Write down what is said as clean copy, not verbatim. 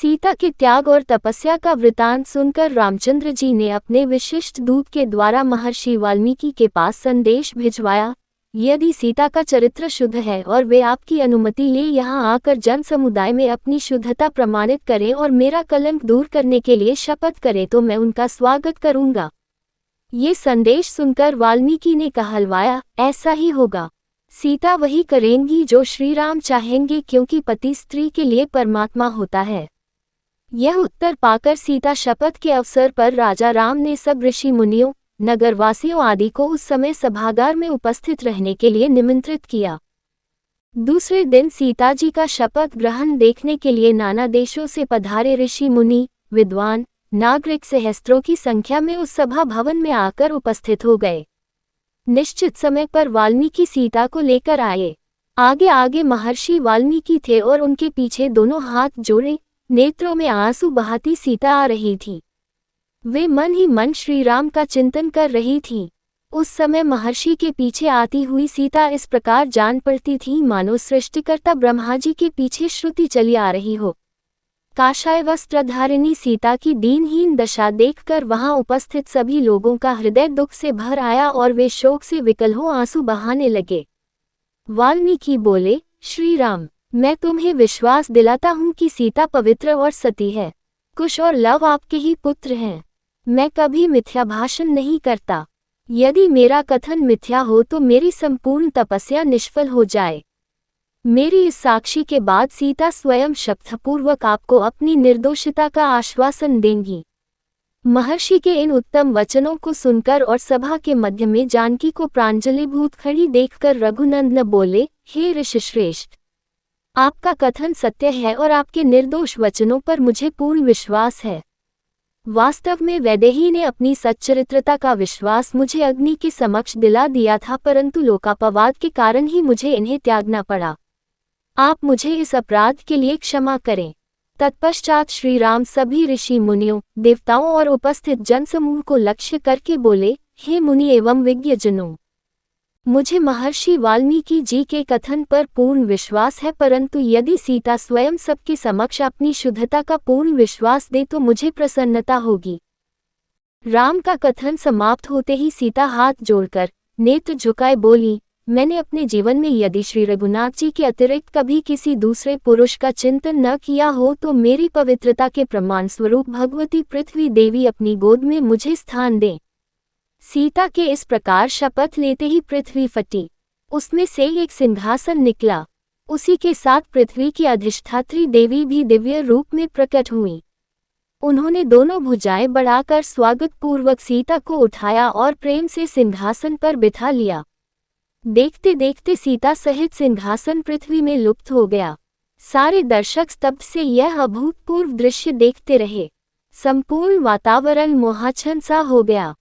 सीता के त्याग और तपस्या का वृतांत सुनकर रामचंद्र जी ने अपने विशिष्ट दूत के द्वारा महर्षि वाल्मीकि के पास संदेश भिजवाया। यदि सीता का चरित्र शुद्ध है और वे आपकी अनुमति ले यहाँ आकर जन समुदाय में अपनी शुद्धता प्रमाणित करें और मेरा कलंक दूर करने के लिए शपथ करें तो मैं उनका स्वागत करूंगा। ये संदेश सुनकर वाल्मीकि ने कहलवाया, ऐसा ही होगा। सीता वही करेंगी जो श्री राम चाहेंगे, क्योंकि पति स्त्री के लिए परमात्मा होता है। यह उत्तर पाकर सीता शपथ के अवसर पर राजा राम ने सब ऋषि मुनियों, नगरवासियों आदि को उस समय सभागार में उपस्थित रहने के लिए निमंत्रित किया। दूसरे दिन सीता जी का शपथ ग्रहण देखने के लिए नाना देशों से पधारे ऋषि मुनि, विद्वान, नागरिक सहस्त्रों की संख्या में उस सभा भवन में आकर उपस्थित हो गए। निश्चित समय पर वाल्मीकि सीता को लेकर आए। आगे आगे महर्षि वाल्मीकि थे और उनके पीछे दोनों हाथ जोड़े, नेत्रों में आंसू बहाती सीता आ रही थी। वे मन ही मन श्री राम का चिंतन कर रही थी। उस समय महर्षि के पीछे आती हुई सीता इस प्रकार जान पड़ती थी मानो सृष्टिकर्ता ब्रह्मा जी के पीछे श्रुति चली आ रही हो। काषाय वस्त्रधारिणी सीता की दीनहीन दशा देखकर वहां उपस्थित सभी लोगों का हृदय दुख से भर आया और वे शोक से विकल हो आंसू बहाने लगे। वाल्मीकि बोले, श्री राम, मैं तुम्हें विश्वास दिलाता हूँ कि सीता पवित्र और सती है। कुश और लव आपके ही पुत्र हैं। मैं कभी मिथ्या भाषण नहीं करता। यदि मेरा कथन मिथ्या हो तो मेरी संपूर्ण तपस्या निष्फल हो जाए। मेरी इस साक्षी के बाद सीता स्वयं शपथपूर्वक आपको अपनी निर्दोषिता का आश्वासन देंगी। महर्षि के इन उत्तम वचनों को सुनकर और सभा के मध्य में जानकी को प्रांजलिभूत खड़ी देखकर रघुनंदन बोले, हे ऋषिश्रेष्ठ, आपका कथन सत्य है और आपके निर्दोष वचनों पर मुझे पूर्ण विश्वास है। वास्तव में वैदेही ने अपनी सच्चरित्रता का विश्वास मुझे अग्नि के समक्ष दिला दिया था, परंतु लोकापवाद के कारण ही मुझे इन्हें त्यागना पड़ा। आप मुझे इस अपराध के लिए क्षमा करें। तत्पश्चात श्री राम सभी ऋषि मुनियों, देवताओं और उपस्थित जनसमूह को लक्ष्य करके बोले, हे मुनि एवं विज्ञजनों, मुझे महर्षि वाल्मीकि जी के कथन पर पूर्ण विश्वास है, परंतु यदि सीता स्वयं सबके समक्ष अपनी शुद्धता का पूर्ण विश्वास दे तो मुझे प्रसन्नता होगी। राम का कथन समाप्त होते ही सीता हाथ जोड़कर नेत्र झुकाए बोली, मैंने अपने जीवन में यदि श्री रघुनाथ जी के अतिरिक्त कभी किसी दूसरे पुरुष का चिंतन न किया हो तो मेरी पवित्रता के प्रमाण स्वरूप भगवती पृथ्वी देवी अपनी गोद में मुझे स्थान दें। सीता के इस प्रकार शपथ लेते ही पृथ्वी फटी। उसमें से एक सिंहासन निकला। उसी के साथ पृथ्वी की अधिष्ठात्री देवी भी दिव्य रूप में प्रकट हुई। उन्होंने दोनों भुजाएं बढ़ाकर स्वागत पूर्वक सीता को उठाया और प्रेम से सिंहासन पर बिठा लिया। देखते देखते सीता सहित सिंहासन पृथ्वी में लुप्त हो गया। सारे दर्शक स्तब्ध से यह अभूतपूर्व दृश्य देखते रहे। संपूर्ण वातावरण मोहाच्छन्न सा हो गया।